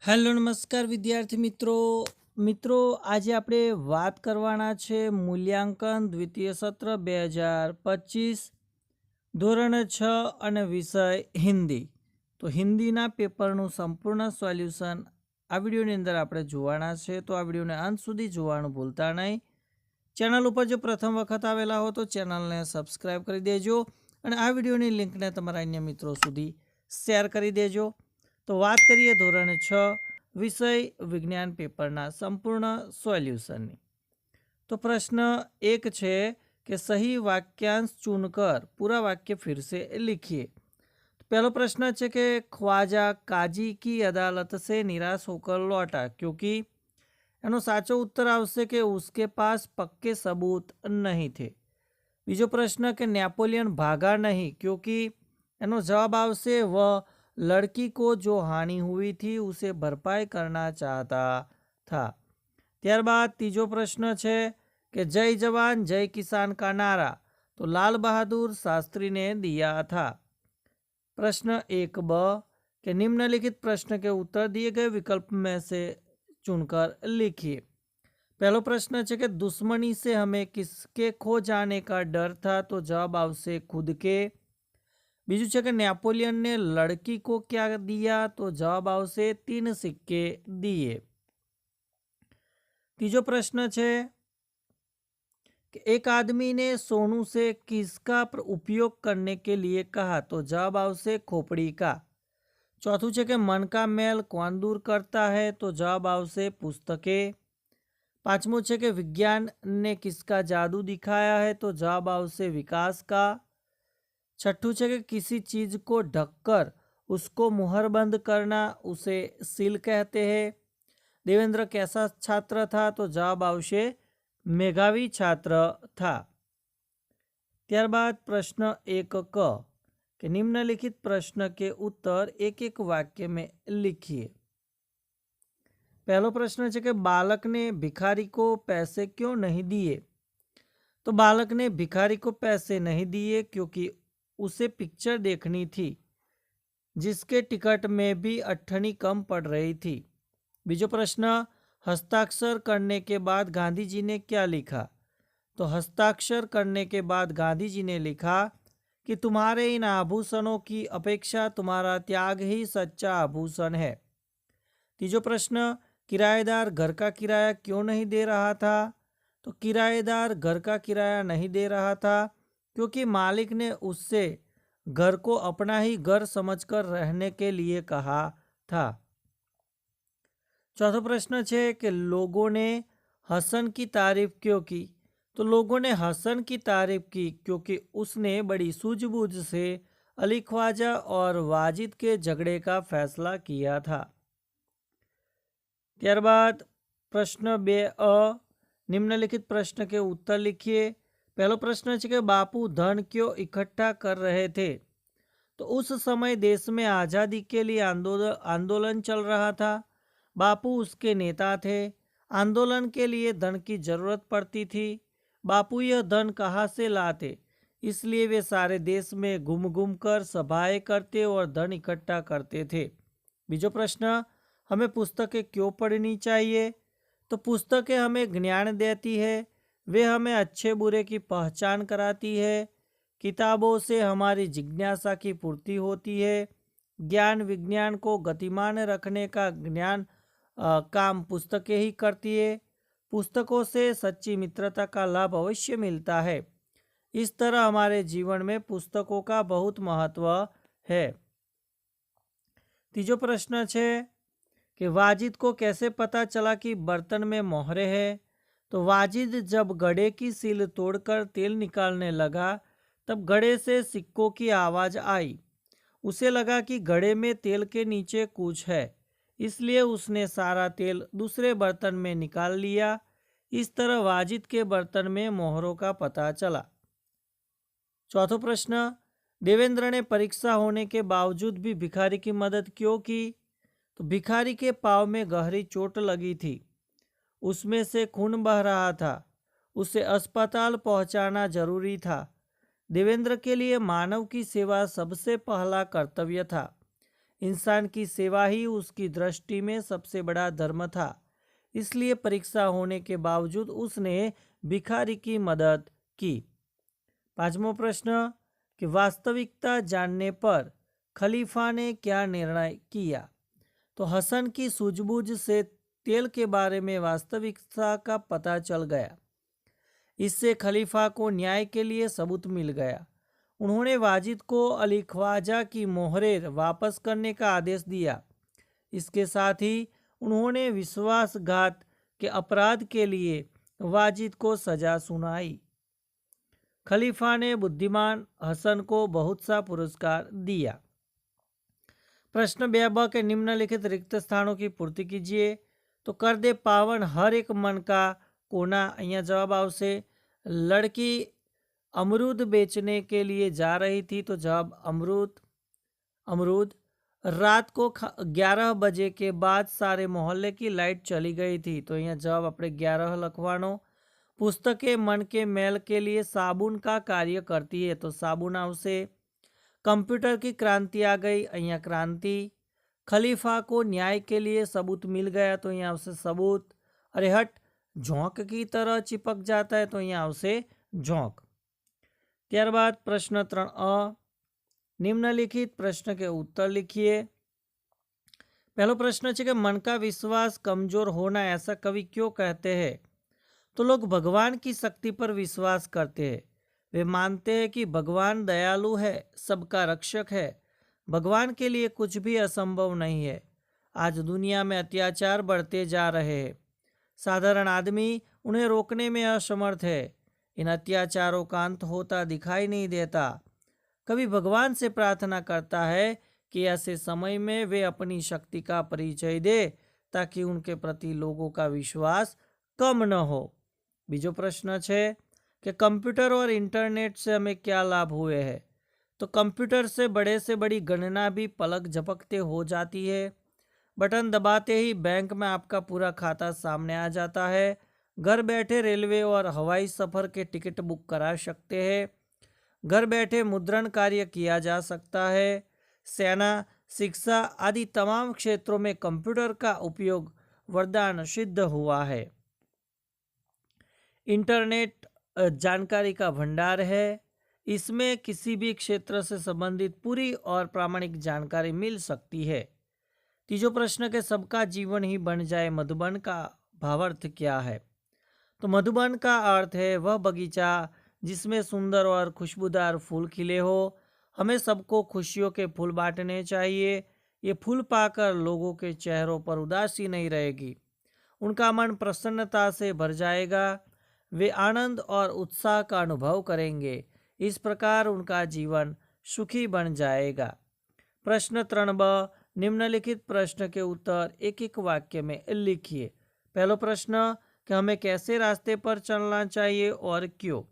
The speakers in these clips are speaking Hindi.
હેલો નમસ્કાર વિદ્યાર્થી મિત્રો આજે આપણે વાત કરવાના છે મૂલ્યાંકન દ્વિતીય સત્ર 2025 ધોરણ 6 અને વિષય હિન્દી। તો હિન્દીના પેપરનું સંપૂર્ણ સોલ્યુશન આ વિડીયોની અંદર આપણે જોવાના છે, તો આ વિડીયોને અંત સુધી જોવાનું ભૂલતા નહીં। ચેનલ ઉપર જો પ્રથમ વખત આવેલા હો તો ચેનલને સબસ્ક્રાઈબ કરી દેજો અને આ વિડીયોની લિંકને તમારા અન્ય મિત્રો સુધી શેર કરી દેજો। તો વાત કરીએ ધોરણ 6 વિષય વિજ્ઞાન પેપરના સંપૂર્ણ સોલ્યુશનની। તો પ્રશ્ન 1 છે कि सही वाक्यांश चुनकर पूरा वाक्य फिर से लिखिए। तो पहला प्रश्न है कि ख्वाजा काजी की अदालत से निराश होकर लौटा क्योंकि एनो साचो उत्तर आवशे कि उसके पास पक्के सबूत नहीं थे। बीजो प्रश्न कि नेपोलियन भागा नहीं क्योंकि एनो जवाब आवशे वह लड़की को जो हानि हुई थी उसे भरपाई करना चाहता था। त्यारबाद तीजो प्रश्न है कि जय जवान जय किसान का नारा तो लाल बहादुर शास्त्री ने दिया था। प्रश्न 1 ब कि निम्नलिखित प्रश्न के उत्तर दिए गए विकल्प में से चुनकर लिखिए। पहला प्रश्न है कि दुश्मनी से हमें किसके खो जाने का डर था, तो जवाब आवशे खुद के। बीजू है कि नेपोलियन ने लड़की को क्या दिया, तो जवाब आवशे 3 सिक्के दिए। तीजो प्रश्न है कि एक आदमी ने सोनू से किसका उपयोग करने के लिए कहा, तो जवाब आवशे खोपड़ी का। चौथुं है कि मन का मैल कौन दूर करता है, तो जवाब आवशे पुस्तकें। पांचमों है कि विज्ञान ने किसका जादू दिखाया है, तो जवाब आवशे विकास का। छठू है कि किसी चीज को ढककर उसको मुहरबंद करना उसे सील कहते हैं। देवेंद्र कैसा छात्र था, तो जवाब आवशे मेधावी छात्र था। त्यारबाद प्रश्न 1 क कि निम्नलिखित प्रश्न के उत्तर एक एक वाक्य में लिखिए। पहला प्रश्न है कि बालक ने भिखारी को पैसे क्यों नहीं दिए, तो बालक ने भिखारी को पैसे नहीं दिए क्योंकि उसे पिक्चर देखनी थी जिसके टिकट में भी 8 कम पड़ रही थी। बीजो प्रश्न हस्ताक्षर करने के बाद गांधी जी ने क्या लिखा, तो हस्ताक्षर करने के बाद गांधी जी ने लिखा कि तुम्हारे इन आभूषणों की अपेक्षा तुम्हारा त्याग ही सच्चा आभूषण है। तीजो प्रश्न किराएदार घर का किराया क्यों नहीं दे रहा था, तो किराएदार घर का किराया नहीं दे रहा था क्योंकि मालिक ने उससे घर को अपना ही घर समझकर रहने के लिए कहा था। चौथा प्रश्न है कि लोगों ने हसन की तारीफ क्यों की, तो लोगों ने हसन की तारीफ की क्योंकि उसने बड़ी सूझबूझ से अली ख्वाजा और वाजिद के झगड़े का फैसला किया था। त्यारबाद प्रश्न 2 अ निम्नलिखित प्रश्न के उत्तर लिखिए। पहला प्रश्न है कि बापू धन क्यों इकट्ठा कर रहे थे, तो उस समय देश में आज़ादी के लिए आंदोलन चल रहा था। बापू उसके नेता थे। आंदोलन के लिए धन की जरूरत पड़ती थी। बापू यह धन कहाँ से लाते, इसलिए वे सारे देश में घूम घूम कर सभाएं करते और धन इकट्ठा करते थे। बीजो प्रश्न हमें पुस्तकें क्यों पढ़नी चाहिए, तो पुस्तकें हमें ज्ञान देती है, वे हमें अच्छे बुरे की पहचान कराती है। किताबों से हमारी जिज्ञासा की पूर्ति होती है। ज्ञान विज्ञान को गतिमान रखने का काम पुस्तकें ही करती है। पुस्तकों से सच्ची मित्रता का लाभ अवश्य मिलता है। इस तरह हमारे जीवन में पुस्तकों का बहुत महत्व है। तीजो प्रश्न है कि वाजिद को कैसे पता चला कि बर्तन में मोहरे हैं, तो वाजिद जब घड़े की सील तोड़कर तेल निकालने लगा तब घड़े से सिक्कों की आवाज आई। उसे लगा कि घड़े में तेल के नीचे कुछ है, इसलिए उसने सारा तेल दूसरे बर्तन में निकाल लिया। इस तरह वाजिद के बर्तन में मोहरों का पता चला। चौथा प्रश्न देवेंद्र ने परीक्षा होने के बावजूद भी भिखारी की मदद क्यों की, तो भिखारी के पाँव में गहरी चोट लगी थी, उसमें से खून बह रहा था, उसे अस्पताल पहुंचाना जरूरी था। देवेंद्र के लिए मानव की सेवा सबसे पहला कर्तव्य था। इंसान की सेवा ही उसकी दृष्टि में सबसे बड़ा धर्म था, इसलिए परीक्षा होने के बावजूद उसने भिखारी की मदद की। पांचवा प्रश्न कि वास्तविकता जानने पर खलीफा ने क्या निर्णय किया। तो हसन की सूझबूझ से तेल के बारे में वास्तविकता का पता चल गया। इससे खलीफा को न्याय के लिए सबूत मिल गया। उन्होंने वाजिद को अली ख्वाजा की मोहरें वापस करने का आदेश दिया। इसके साथ ही उन्होंने विश्वासघात के अपराध के लिए वाजिद को सजा सुनाई। खलीफा ने बुद्धिमान हसन को बहुत सा पुरस्कार दिया। प्रश्न 2 के निम्नलिखित रिक्त स्थानों की पूर्ति कीजिए। तो कर दे पावन हर एक मन का कोना। અહીંયા જવાબ આવશે लड़की अमरूद बेचने के लिए जा रही थी, तो जवाब अमरूद। रात को 11 बजे के बाद सारे मोहल्ले की लाइट चली गई थी, तो અહીંયા जवाब આપણે 11 લખવાનો। पुस्तकें मन के मैल के लिए साबुन का कार्य करती है, तो साबुन आवશે। कंप्यूटर की क्रांति आ गई, અહીંયા क्रांति। खलीफा को न्याय के लिए सबूत मिल गया, तो અહીંયા આવશે सबूत। अरे हट, झोंक की तरह चिपक जाता है, तो અહીંયા આવશે झोंक। ત્યારબાદ प्रश्न 3 निम्नलिखित प्रश्न के उत्तर लिखिए। पहला प्रश्न है कि मन का विश्वास कमजोर होना ऐसा कवि क्यों कहते हैं। तो लोग भगवान की शक्ति पर विश्वास करते हैं। वे मानते हैं कि भगवान दयालु है, सबका रक्षक है। भगवान के लिए कुछ भी असंभव नहीं है। आज दुनिया में अत्याचार बढ़ते जा रहे हैं। साधारण आदमी उन्हें रोकने में असमर्थ है। इन अत्याचारों का अंत होता दिखाई नहीं देता। कभी भगवान से प्रार्थना करता है कि ऐसे समय में वे अपनी शक्ति का परिचय दे, ताकि उनके प्रति लोगों का विश्वास कम न हो। बीजो प्रश्न है कि कंप्यूटर और इंटरनेट से हमें क्या लाभ हुए हैं। तो कंप्यूटर से बड़ी गणना भी पलक झपकते हो जाती है। बटन दबाते ही बैंक में आपका पूरा खाता सामने आ जाता है। घर बैठे रेलवे और हवाई सफर के टिकट बुक करा सकते हैं। घर बैठे मुद्रण कार्य किया जा सकता है। सेना, शिक्षा आदि तमाम क्षेत्रों में कंप्यूटर का उपयोग वरदान सिद्ध हुआ है। इंटरनेट जानकारी का भंडार है। इसमें किसी भी क्षेत्र से संबंधित पूरी और प्रामाणिक जानकारी मिल सकती है। तीजो प्रश्न के सबका जीवन ही बन जाए मधुबन का भावार्थ क्या है। तो मधुबन का अर्थ है वह बगीचा जिसमें सुंदर और खुशबूदार फूल खिले हो। हमें सबको खुशियों के फूल बांटने चाहिए। ये फूल पाकर लोगों के चेहरों पर उदासी नहीं रहेगी, उनका मन प्रसन्नता से भर जाएगा। वे आनंद और उत्साह का अनुभव करेंगे। इस प्रकार उनका जीवन सुखी बन जाएगा। प्रश्न 3 निम्नलिखित प्रश्न के उत्तर एक एक वाक्य में लिखिए। पहला प्रश्न कि हमें कैसे रास्ते पर चलना चाहिए और क्यों।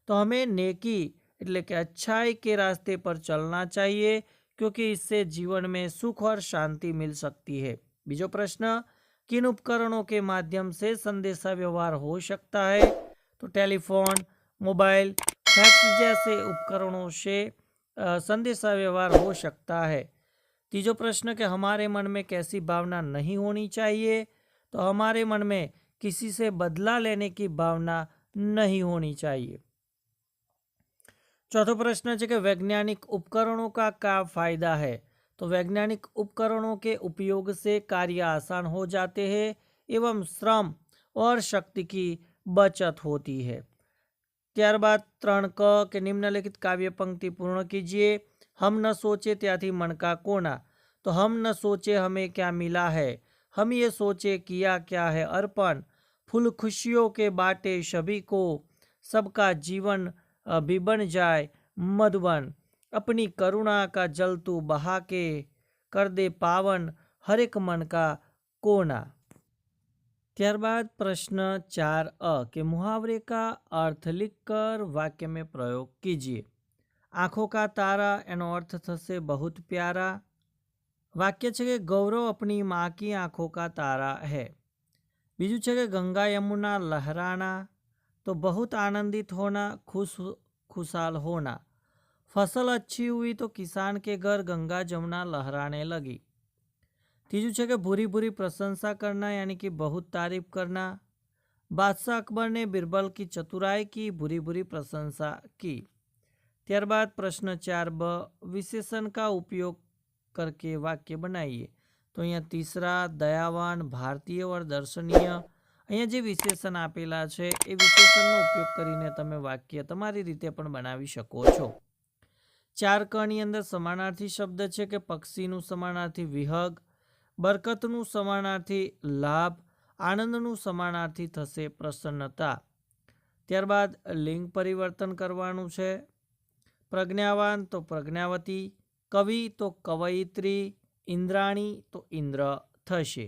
तो हमें नेकी એટલે કે अच्छाई के रास्ते पर चलना चाहिए, क्योंकि इससे जीवन में सुख और शांति मिल सकती है। बीजो प्रश्न किन उपकरणों के माध्यम से संदेशा व्यवहार हो सकता है। तो टेलीफोन, मोबाइल, फैक्स जैसे उपकरणों से संदेशा व्यवहार हो सकता है। तीजो प्रश्न कि हमारे मन में कैसी भावना नहीं होनी चाहिए। तो हमारे मन में किसी से बदला लेने की भावना नहीं होनी चाहिए। चौथा प्रश्न है कि वैज्ञानिक उपकरणों का क्या फायदा है। तो वैज्ञानिक उपकरणों के उपयोग से कार्य आसान हो जाते हैं एवं श्रम और शक्ति की बचत होती है। ત્યારબાદ 3 કે निम्नलिखित काव्य पंक्ति पूर्ण कीजिए। हम न सोचे त्याथी मन का कोना। तो हम न सोचे हमें क्या मिला है, हम ये सोचे किया क्या है अर्पण। फूल खुशियों के बाटे सभी को, सबका जीवन भी बन जाए मधुबन। अपनी करुणा का जल तू बहा के, कर दे पावन हर एक मन का कोना। ત્યારબાદ प्रश्न 4 के मुहावरे का अर्थ लिखकर वाक्य में प्रयोग कीजिए। आंखों का तारा एनो अर्थ थसे बहुत प्यारा। वाक्य है कि गौरव अपनी माँ की आंखों का तारा है। बीजू है कि गंगा यमुना लहराना। तो बहुत आनंदित होना, खुशहाल होना। फसल अच्छी हुई तो किसान के घर गंगा जमुना लहराने लगी। तीजू है कि बुरी बुरी प्रशंसा करना यानी कि बहुत तारीफ करना। बादशाह अकबर ने बिरबल की चतुराई की बुरी बुरी प्रशंसा की। त्यारबाद प्रश्न 4 ब, विशेषण का उपयोग करके वाक्य बनाइए। तो अहींया तीसरा दयावान, भारतीय और दर्शनीय, अहींया जे विशेषण आपेला छे ए विशेषणનો ઉપયોગ કરીને તમે વાક્ય તમારી રીતે પણ બનાવી શકો છો। 4 ક ની અંદર સમાનાર્થી શબ્દ છે કે પક્ષીનું સમાનાર્થી વિહગ, બરકતનું સમાનાર્થી લાભ, આનંદનું સમાનાર્થી થશે પ્રસન્નતા। ત્યારબાદ લિંગ પરિવર્તન કરવાનું છે। પ્રજ્ઞાવાન તો પ્રજ્ઞાવતી, કવિ તો કવયિત્રી, ઇન્દ્રાણી તો ઇન્દ્ર થશે।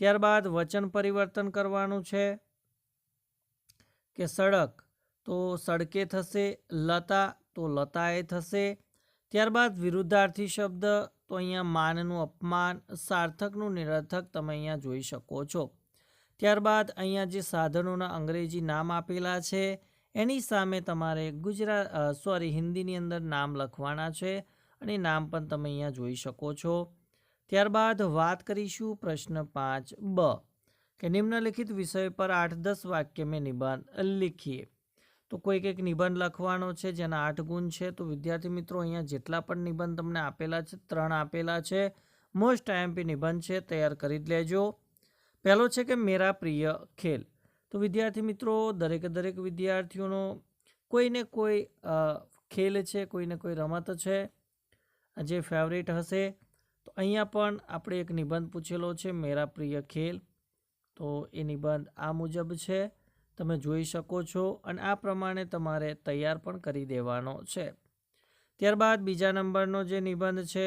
ત્યારબાદ વચન પરિવર્તન કરવાનું છે કે સડક તો સડકે થશે, લતા તો લતાએ થશે। ત્યારબાદ વિરુદ્ધાર્થી શબ્દ તો અહીંયા માનનું અપમાન, સાર્થકનું નિરર્થક તમે અહીંયા જોઈ શકો છો। ત્યારબાદ અહીંયા જે સાધનોના અંગ્રેજી નામ આપેલા છે એની સામે તમારે હિન્દીની અંદર નામ લખવાના છે અને નામ પણ તમે અહીંયા જોઈ શકો છો। ત્યારબાદ વાત કરીશું પ્રશ્ન 5 બ કે નિમ્નલિખિત વિષય પર 8-10 વાક્ય में निबंध लिखिए। तो कोई एक निबंध लखवानो छे जेना 8 गुण है। तो विद्यार्थी मित्रों अहींया जेटला पण निबंध तमने आपेला छे 3 आपेला छे, मोस्ट आईएमपी निबंध है, तैयार करी लेजो। पहलो है कि मेरा प्रिय खेल। तो विद्यार्थी मित्रों दरेक विद्यार्थीओनो कोई ने कोई खेल है, कोई ने कोई रमत है जे फेवरेट हशे। तो अहींया पण आपणे एक निबंध पूछेलो छे मेरा प्रिय खेल। तो ए निबंध आ मुजब है, તમે જોઈ શકો છો અને આ પ્રમાણે તમારે તૈયાર પણ કરી દેવાનો છે। ત્યારબાદ બીજા નંબરનો જે નિબંધ છે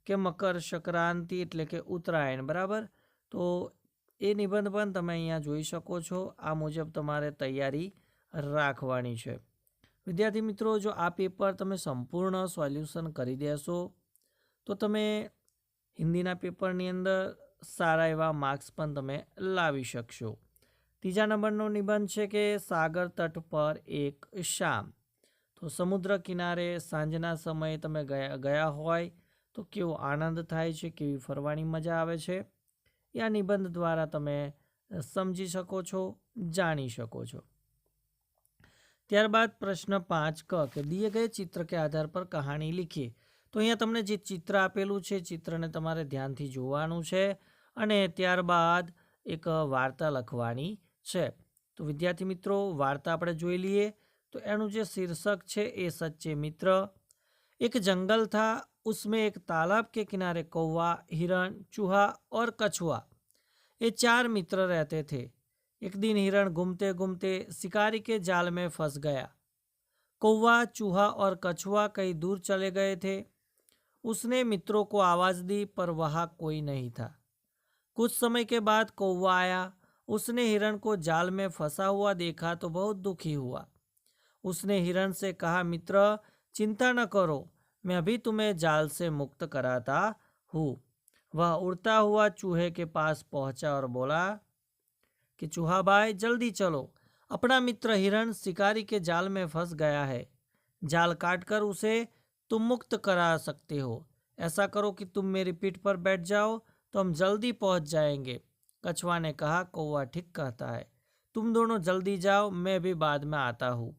કે મકર સંક્રાંતિ એટલે કે ઉત્તરાયણ, બરાબર। તો એ નિબંધ પણ તમે અહીંયા જોઈ શકો છો। આ મુજબ તમારે તૈયારી રાખવાની છે। વિદ્યાર્થી મિત્રો જો આ પેપર તમે સંપૂર્ણ સોલ્યુશન કરી દેશો તો તમે હિન્દીના પેપરની અંદર સારા એવા માર્ક્સ પણ તમે લાવી શકશો। तीजा नंबरનો निबंध है कि सागर तट पर एक शाम। तो समुद्र किनारे सांजना समय तमे गया होय तो केवो आनंद थाय छे, केवी फरवानी मजा आवे छे, या निबंध द्वारा तमे समझी सको छो, जाणी सको छो। त्यारबाद प्रश्न 5 क के दिए गए चित्र के आधार पर कहानी लिखिए। तो अहींया तमने जे चित्र आपेलुं छे चित्रने तमारे ध्यानथी जोवानुं छे अने त्यारबाद एक वार्ता लखवानी छे। तो विद्यार्थी मित्रों वार्ता आपणे जोई लीए। तो एनुं जे शीर्षक छे ए सच्चे मित्र। एक जंगल था, उसमें एक तालाब के किनारे कौवा, हिरण, चूहा और कछुआ ये 4 मित्र रहते थे। एक दिन हिरण घूमते घूमते शिकारी के जाल में फंस गया। कौवा, चूहा और कछुआ कहीं दूर चले गए थे। उसने मित्रों को आवाज दी पर वहां कोई नहीं था। कुछ समय के बाद कौवा आया। उसने हिरण को जाल में फंसा हुआ देखा तो बहुत दुखी हुआ। उसने हिरण से कहा, मित्र चिंता न करो, मैं अभी तुम्हें जाल से मुक्त कराता हूँ। वह उड़ता हुआ चूहे के पास पहुंचा और बोला कि चूहा भाई जल्दी चलो, अपना मित्र हिरण शिकारी के जाल में फंस गया है। जाल काटकर उसे तुम मुक्त करा सकते हो। ऐसा करो कि तुम मेरी पीठ पर बैठ जाओ तो हम जल्दी पहुंच जाएंगे। कछुआ ने कहा, कौवा ठीक कहता है, तुम दोनों जल्दी जाओ, मैं भी बाद में आता हूँ।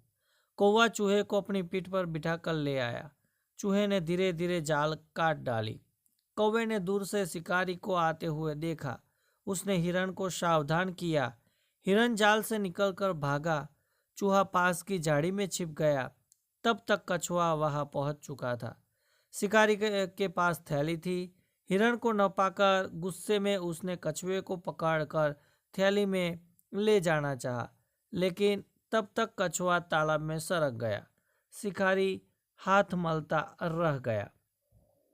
कौवा चूहे को अपनी पीठ पर बिठाकर ले आया। चूहे ने धीरे धीरे जाल काट डाली। कौवे ने दूर से शिकारी को आते हुए देखा। उसने हिरण को सावधान किया। हिरण जाल से निकलकर भागा। चूहा पास की झाड़ी में छिप गया। तब तक कछुआ वहां पहुंच चुका था। शिकारी के पास थैली थी। हिरण को न पाकर गुस्से में उसने कछुए को पकड़कर थैली में ले जाना चाहा, लेकिन तब तक कछुआ तालाब में सरक गया। शिकारी हाथ मलता रह गया।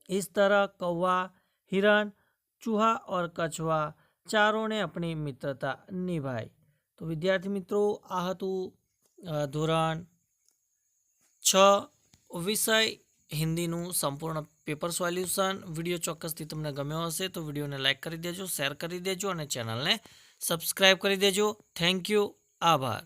इस तरह कौवा, हिरण, चूहा और कछुआ चारों ने अपनी मित्रता निभाई। तो विद्यार्थी मित्रों आ हतुं धोरण 6 विषय हिंदीનું संपूर्ण पेपर सोल्यूशन। विडियो ચોક્કસથી તમને ગમ્યો હશે તો વિડીયોને લાઈક કરી દેજો, શેર કરી દેજો અને ચેનલને સબસ્ક્રાઈબ કરી દેજો। થેન્ક યુ, આભાર।